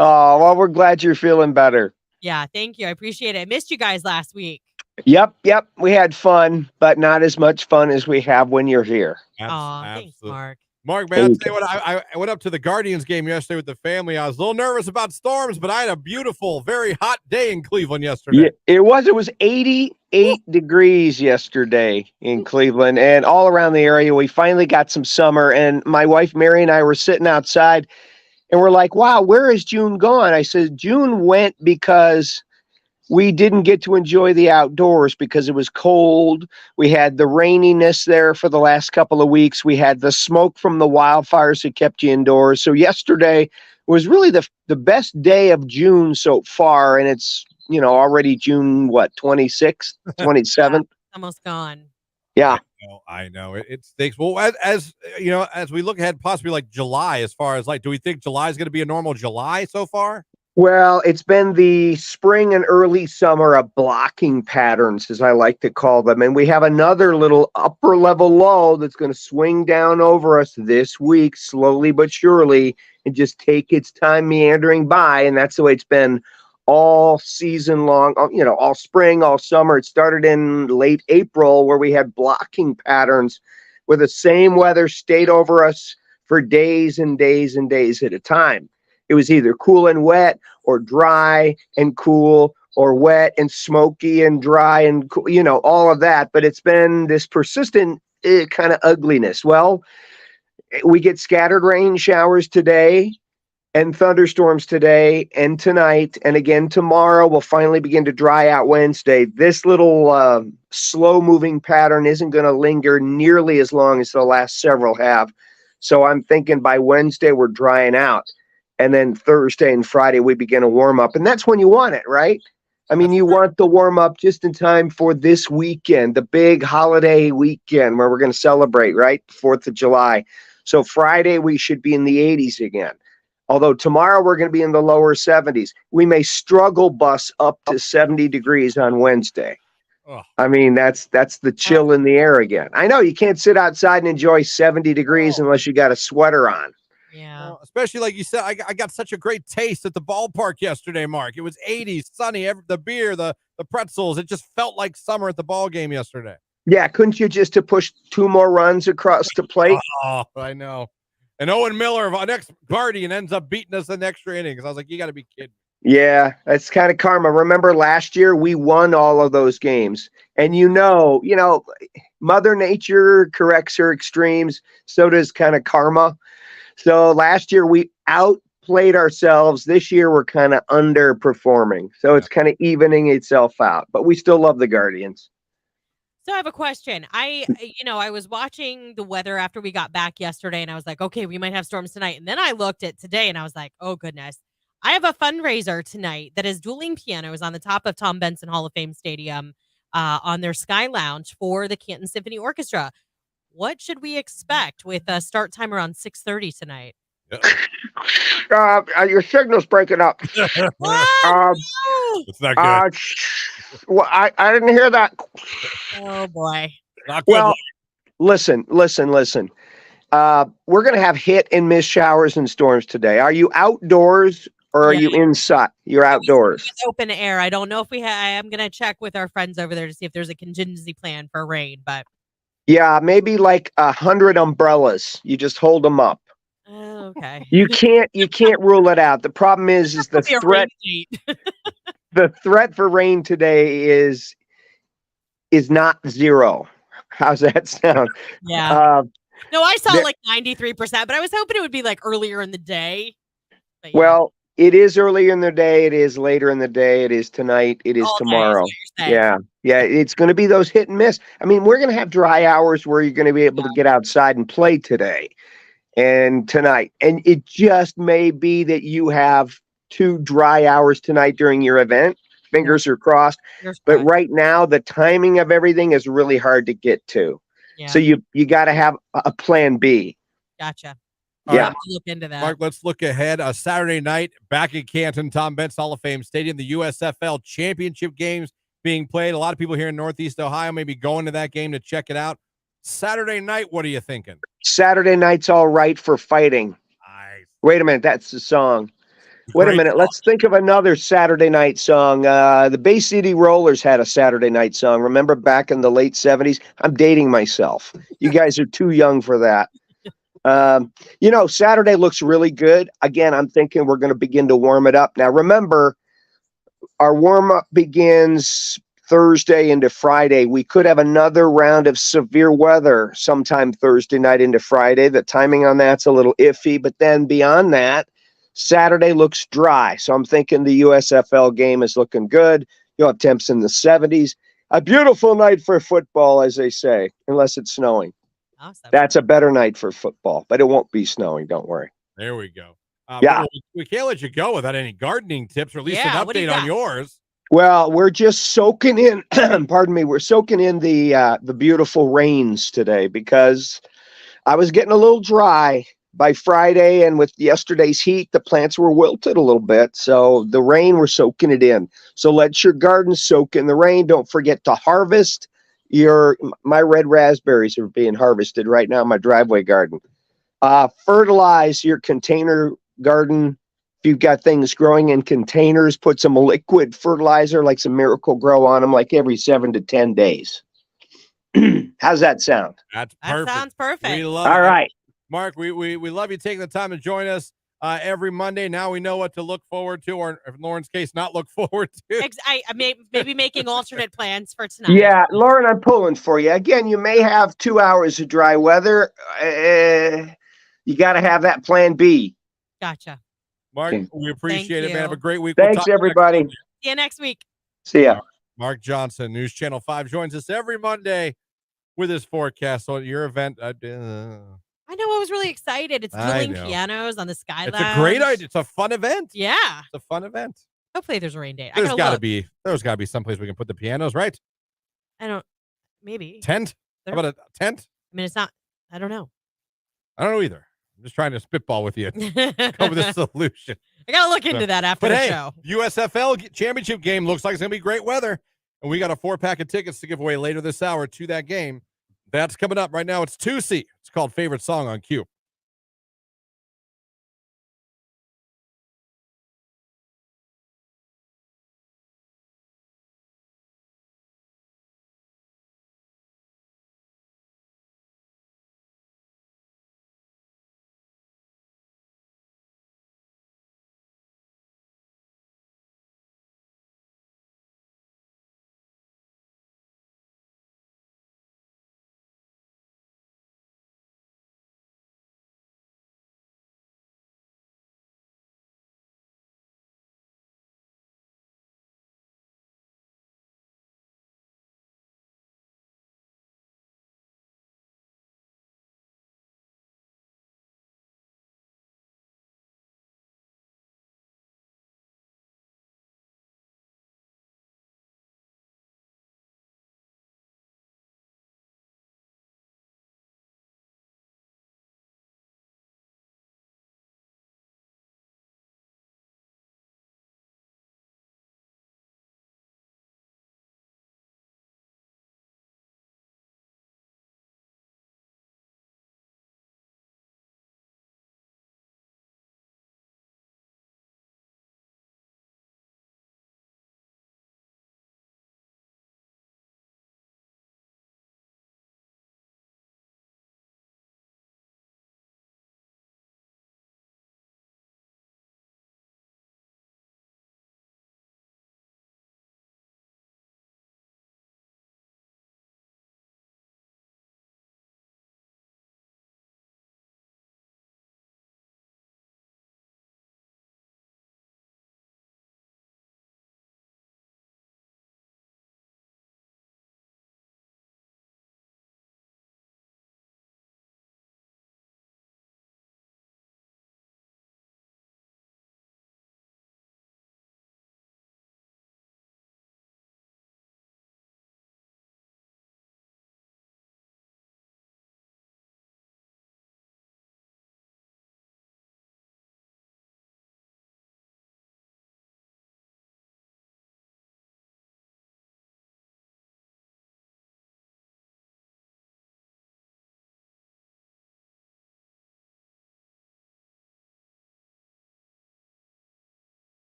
Oh, well, we're glad you're feeling better. Yeah, thank you. I appreciate it. I missed you guys last week. Yep. We had fun, but not as much fun as we have when you're here. Aw, thanks, Mark. Mark, man, I'll tell you what, I went up to the Guardians game yesterday with the family. I was a little nervous about storms, but I had a beautiful, very hot day in Cleveland yesterday. Yeah, it was 88 degrees yesterday in Cleveland and all around the area. We finally got some summer, and my wife Mary and I were sitting outside and we're like, wow, where is June gone? I said, June went because we didn't get to enjoy the outdoors because it was cold. We had the raininess there for the last couple of weeks. We had the smoke from the wildfires that kept you indoors. So yesterday was really the best day of June so far. And it's, already June, 26th, 27th? Almost gone. Yeah. I know. It stinks. Well, as as we look ahead, possibly like July, as far as do we think July is going to be a normal July so far? Well, it's been the spring and early summer of blocking patterns, as I like to call them. And we have another little upper level low that's going to swing down over us this week, slowly but surely, and just take its time meandering by. And that's the way it's been all season long, all spring, all summer. It started in late April where we had blocking patterns where the same weather stayed over us for days and days and days at a time. It was either cool and wet or dry and cool or wet and smoky and dry and cool, all of that. But it's been this persistent kind of ugliness. Well, we get scattered rain showers today and thunderstorms today and tonight. And again, tomorrow will finally begin to dry out Wednesday. This little slow moving pattern isn't going to linger nearly as long as the last several have. So I'm thinking by Wednesday, we're drying out. And then Thursday and Friday, we begin a warm up. And that's when you want it, right? I mean, you want the warm up just in time for this weekend, the big holiday weekend where we're going to celebrate, right? 4th of July. So Friday, we should be in the 80s again. Although tomorrow, we're going to be in the lower 70s. We may struggle bus up to 70 degrees on Wednesday. Oh. I mean, that's the chill in the air again. I know you can't sit outside and enjoy 70 degrees unless you got a sweater on. Yeah. Especially like you said, I got such a great taste at the ballpark yesterday, Mark. It was 80s, sunny, the beer, the pretzels. It just felt like summer at the ball game yesterday. Yeah, couldn't you just have pushed 2 more runs across the plate? Oh, I know. And Owen Miller of our next Guardian ends up beating us in extra innings. I was like, you got to be kidding. Yeah, that's kind of karma. Remember last year we won all of those games. And Mother Nature corrects her extremes. So does kind of karma. So last year we outplayed ourselves. This year we're kind of underperforming. So it's kind of evening itself out. But we still love the Guardians. So I have a question. I was watching the weather after we got back yesterday, and I was like, okay, we might have storms tonight. And then I looked at today, and I was like, oh, goodness. I have a fundraiser tonight that is dueling pianos on the top of Tom Benson Hall of Fame Stadium on their Sky Lounge for the Canton Symphony Orchestra. What should we expect with a start time around 6:30 tonight? Your signal's breaking up. What? It's not good. Well, I didn't hear that. Oh, boy. Not good. Well, listen. We're going to have hit and miss showers and storms today. Are you outdoors or are you inside? You're outdoors. It's open air. I don't know if I'm going to check with our friends over there to see if there's a contingency plan for rain, but. Yeah, maybe like 100 umbrellas. You just hold them up. Oh, okay. You can't rule it out. The problem is the threat. The threat for rain today is not zero. How's that sound? Yeah. No, I saw There- like 93%, but I was hoping it would be like earlier in the day. But yeah. Well, it is earlier in the day. It is later in the day. It is tonight. It is All day is tomorrow. what you're saying. Yeah. Yeah. It's going to be those hit and miss. I mean, we're going to have dry hours where you're going to be able to get outside and play today and tonight. And it just may be that you have 2 dry hours tonight during your event. Fingers are crossed. Here's But Brad. right now, the timing of everything is really hard to get to. Yeah. So you got to have a plan B. Gotcha. All Yeah. right, I'll look into that. Mark, let's look ahead. Saturday night back at Canton, Tom Benz Hall of Fame Stadium, the USFL Championship games being played. A lot of people here in Northeast Ohio may be going to that game to check it out. Saturday night, what are you thinking? Saturday night's all right for fighting. Nice. Wait a minute, that's the song. Wait a Great minute, let's think of another Saturday night song. The Bay City Rollers had a Saturday night song. Remember back in the late 70s? I'm dating myself. You guys are too young for that. Saturday looks really good. Again, I'm thinking we're going to begin to warm it up. Now, remember, our warm-up begins Thursday into Friday. We could have another round of severe weather sometime Thursday night into Friday. The timing on that's a little iffy, but then beyond that, Saturday looks dry. So I'm thinking the USFL game is looking good. You'll have temps in the 70s. A beautiful night for football, as they say, unless it's snowing. Awesome. That's a better night for football, but it won't be snowing. Don't worry. There we go. Yeah. We can't let you go without any gardening tips or at least Yeah, an what do you update on got? yours. Well, we're just soaking in, pardon me, we're soaking in the beautiful rains today because I was getting a little dry by Friday, and with yesterday's heat, the plants were wilted a little bit. So the rain, we're soaking it in. So let your garden soak in the rain. Don't forget to harvest my red raspberries are being harvested right now in my driveway garden. Fertilize your container garden. If you've got things growing in containers, put some liquid fertilizer like some Miracle Grow on them like every 7 to 10 days. How's that sound? That's That perfect. sounds perfect. We love All it. right. Mark, we love you taking the time to join us every Monday. Now we know what to look forward to, or in Lauren's case, not look forward to. I maybe making alternate plans for tonight. Yeah, Lauren, I'm pulling for you. Again, you may have 2 hours of dry weather. You got to have that plan B. Gotcha. Mark, Okay. we appreciate Thank it, man. Have you. a great week. Thanks, talk to you next everybody. Monday. See you next week. See ya. Mark Johnson, News Channel 5, joins us every Monday with his forecast on your event. I know. I was really excited. It's I dueling know. pianos on the Sky It's Lounge. a great idea. It's a fun event. Yeah. It's a fun event. Hopefully there's a rain day. There's got to look. be someplace we can put the pianos, right? Maybe. Tent? How about a tent? I mean, it's not. I don't know. I don't know either. I'm just trying to spitball with you. Come with a solution. I gotta look into that after But the hey, show. USFL championship game looks like it's going to be great weather. And we got a 4-pack of tickets to give away later this hour to that game. That's coming up right now. It's 2C. It's called Favorite Song on Q.